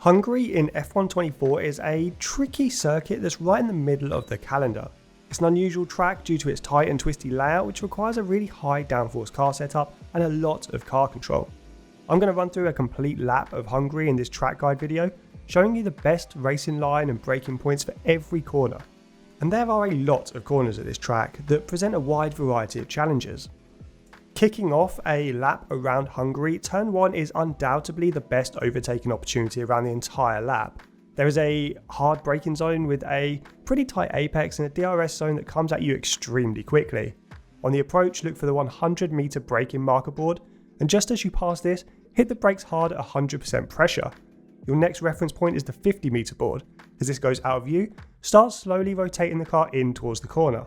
Hungary in F124 is a tricky circuit that's right in the middle of the calendar. It's an unusual track due to its tight and twisty layout, which requires a really high downforce car setup and a lot of car control. I'm going to run through a complete lap of Hungary in this track guide video, showing you the best racing line and braking points for every corner. And there are a lot of corners at this track that present a wide variety of challenges. Kicking off a lap around Hungary, turn 1 is undoubtedly the best overtaking opportunity around the entire lap. There is a hard braking zone with a pretty tight apex and a DRS zone that comes at you extremely quickly. On the approach, look for the 100 meter braking marker board, and just as you pass this, hit the brakes hard at 100% pressure. Your next reference point is the 50 meter board. As this goes out of view, start slowly rotating the car in towards the corner.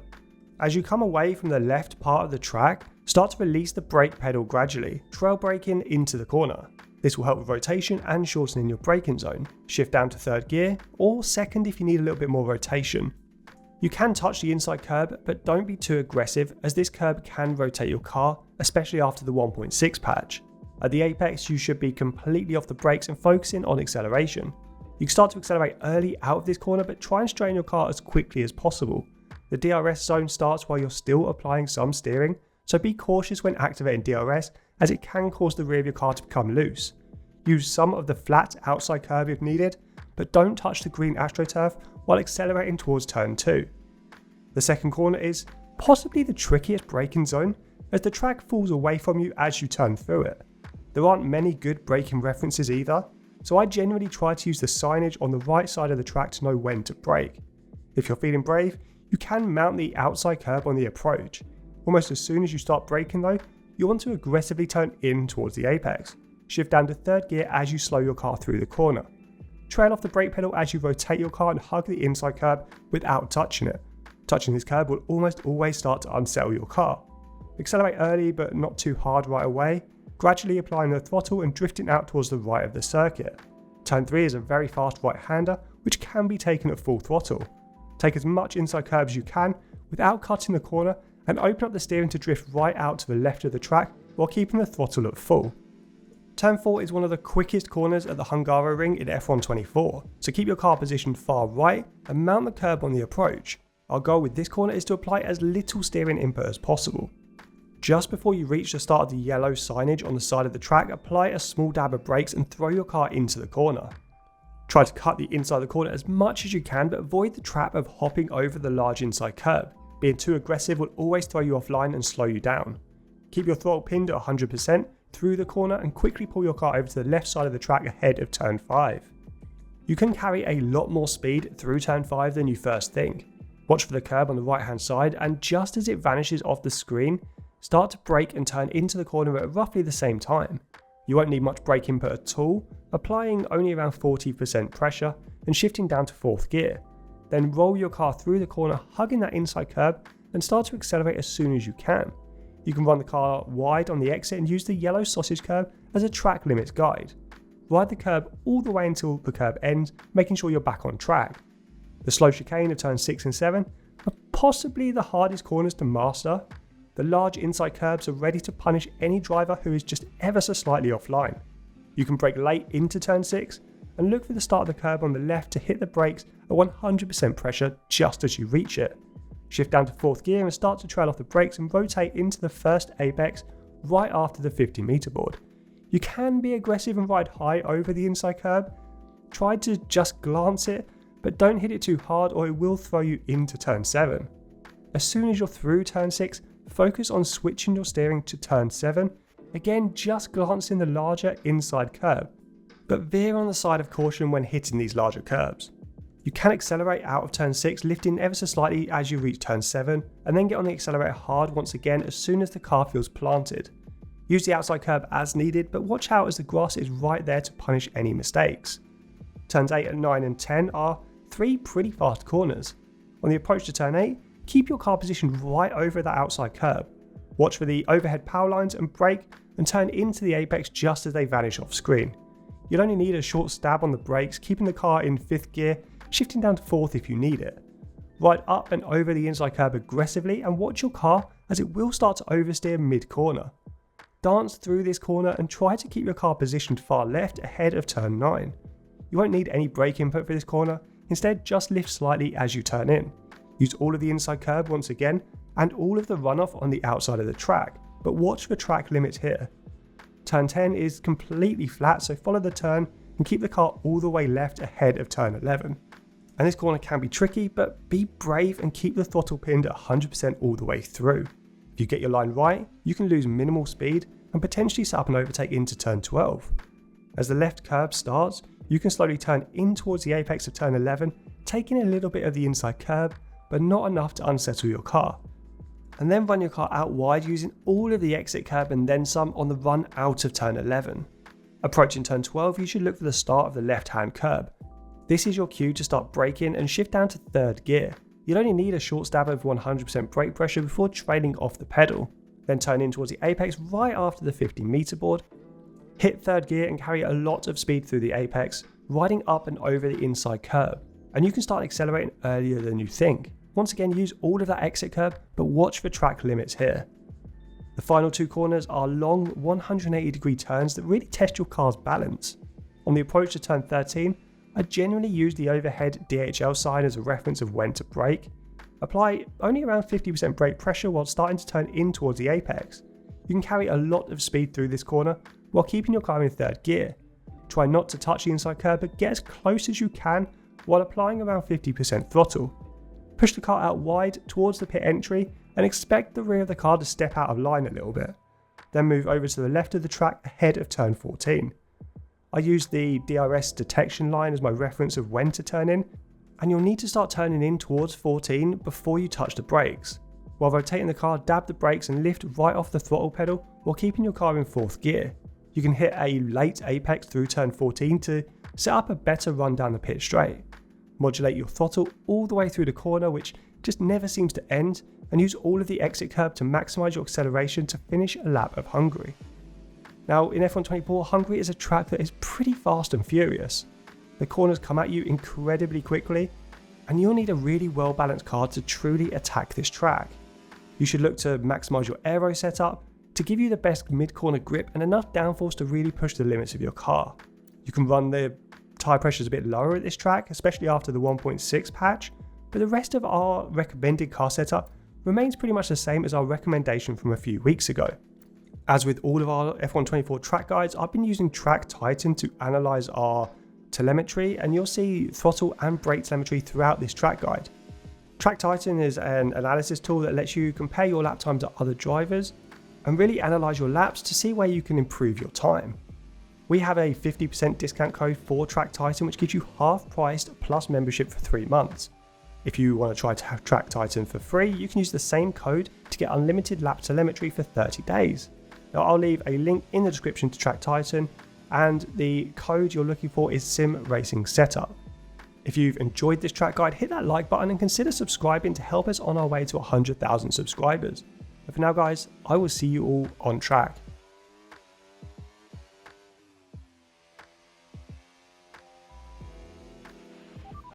As you come away from the left part of the track, start to release the brake pedal gradually, trail braking into the corner. This will help with rotation and shortening your braking zone. Shift down to third gear, or second if you need a little bit more rotation. You can touch the inside curb, but don't be too aggressive as this curb can rotate your car, especially after the 1.6 patch. At the apex, you should be completely off the brakes and focusing on acceleration. You can start to accelerate early out of this corner, but try and straighten your car as quickly as possible. The DRS zone starts while you're still applying some steering, so be cautious when activating DRS as it can cause the rear of your car to become loose. Use some of the flat outside curb if needed, but don't touch the green AstroTurf while accelerating towards turn 2. The second corner is possibly the trickiest braking zone as the track falls away from you as you turn through it. There aren't many good braking references either, so I generally try to use the signage on the right side of the track to know when to brake. If you're feeling brave, you can mount the outside curb on the approach. Almost as soon as you start braking though, you want to aggressively turn in towards the apex. Shift down to third gear as you slow your car through the corner. Trail off the brake pedal as you rotate your car and hug the inside curb without touching it. Touching this curb will almost always start to unsettle your car. Accelerate early but not too hard right away, gradually applying the throttle and drifting out towards the right of the circuit. Turn 3 is a very fast right-hander which can be taken at full throttle. Take as much inside curb as you can without cutting the corner and open up the steering to drift right out to the left of the track while keeping the throttle at full. Turn 4 is one of the quickest corners at the Hungaroring in F124, so keep your car positioned far right and mount the curb on the approach. Our goal with this corner is to apply as little steering input as possible. Just before you reach the start of the yellow signage on the side of the track, apply a small dab of brakes and throw your car into the corner. Try to cut the inside of the corner as much as you can, but avoid the trap of hopping over the large inside curb. Being too aggressive will always throw you offline and slow you down. Keep your throttle pinned at 100% through the corner and quickly pull your car over to the left side of the track ahead of turn 5. You can carry a lot more speed through turn 5 than you first think. Watch for the curb on the right hand side, and just as it vanishes off the screen, start to brake and turn into the corner at roughly the same time. You won't need much brake input at all, applying only around 40% pressure and shifting down to 4th gear. Then roll your car through the corner, hugging that inside curb, and start to accelerate as soon as you can. You can run the car wide on the exit and use the yellow sausage curb as a track limits guide. Ride the curb all the way until the curb ends, making sure you're back on track. The slow chicane of turns 6 and 7 are possibly the hardest corners to master. The large inside curbs are ready to punish any driver who is just ever so slightly offline. You can brake late into turn 6 and look for the start of the curb on the left to hit the brakes at 100% pressure just as you reach it. Shift down to 4th gear and start to trail off the brakes and rotate into the first apex right after the 50 meter board. You can be aggressive and ride high over the inside curb. Try to just glance it, but don't hit it too hard or it will throw you into turn 7. As soon as you're through turn 6, focus on switching your steering to turn 7, again just glancing the larger inside curb, but veer on the side of caution when hitting these larger curbs. You can accelerate out of turn 6, lifting ever so slightly as you reach turn 7, and then get on the accelerator hard once again as soon as the car feels planted. Use the outside curb as needed, but watch out as the grass is right there to punish any mistakes. Turns 8 and 9 and 10 are 3 pretty fast corners. On the approach to turn 8, keep your car positioned right over that outside curb. Watch for the overhead power lines and brake and turn into the apex just as they vanish off screen. You'll only need a short stab on the brakes, keeping the car in 5th gear, shifting down to 4th if you need it. Ride up and over the inside curb aggressively and watch your car as it will start to oversteer mid-corner. Dance through this corner and try to keep your car positioned far left ahead of turn 9. You won't need any brake input for this corner, instead just lift slightly as you turn in. Use all of the inside curb once again, and all of the runoff on the outside of the track, but watch for track limits here. Turn 10 is completely flat, so follow the turn and keep the car all the way left ahead of turn 11. And this corner can be tricky, but be brave and keep the throttle pinned at 100% all the way through. If you get your line right, you can lose minimal speed and potentially set up an overtake into turn 12. As the left curb starts, you can slowly turn in towards the apex of turn 11, taking a little bit of the inside curb, but not enough to unsettle your car. And then run your car out wide using all of the exit curb and then some on the run out of turn 11. Approaching turn 12, you should look for the start of the left-hand curb. This is your cue to start braking and shift down to third gear. You'll only need a short stab of 100% brake pressure before trailing off the pedal. Then turn in towards the apex right after the 50-meter board. Hit third gear and carry a lot of speed through the apex, riding up and over the inside curb. And you can start accelerating earlier than you think. Once again, use all of that exit curb, but watch for track limits here. The final two corners are long 180-degree turns that really test your car's balance. On the approach to turn 13, I generally use the overhead DHL sign as a reference of when to brake. Apply only around 50% brake pressure while starting to turn in towards the apex. You can carry a lot of speed through this corner while keeping your car in third gear. Try not to touch the inside curb, but get as close as you can while applying around 50% throttle. Push the car out wide towards the pit entry and expect the rear of the car to step out of line a little bit. Then move over to the left of the track ahead of turn 14. I use the DRS detection line as my reference of when to turn in, and you'll need to start turning in towards 14 before you touch the brakes. While rotating the car, dab the brakes and lift right off the throttle pedal while keeping your car in fourth gear. You can hit a late apex through turn 14 to set up a better run down the pit straight. Modulate your throttle all the way through the corner, which just never seems to end, and use all of the exit curb to maximise your acceleration to finish a lap of Hungary. Now in F1 24, Hungary is a track that is pretty fast and furious. The corners come at you incredibly quickly, and you'll need a really well balanced car to truly attack this track. You should look to maximise your aero setup to give you the best mid-corner grip and enough downforce to really push the limits of your car. You can run the tyre pressures a bit lower at this track, especially after the 1.6 patch, but the rest of our recommended car setup remains pretty much the same as our recommendation from a few weeks ago. As with all of our F1 24 track guides, I've been using Track Titan to analyse our telemetry, and you'll see throttle and brake telemetry throughout this track guide. Track Titan is an analysis tool that lets you compare your lap time to other drivers and really analyse your laps to see where you can improve your time. We have a 50% discount code for Track Titan, which gives you half priced plus membership for 3 months. If you want to try to have Track Titan for free, you can use the same code to get unlimited lap telemetry for 30 days. Now I'll leave a link in the description to Track Titan, and the code you're looking for is Sim Racing Setup. If you've enjoyed this track guide, hit that like button and consider subscribing to help us on our way to 100,000 subscribers. But for now guys, I will see you all on track.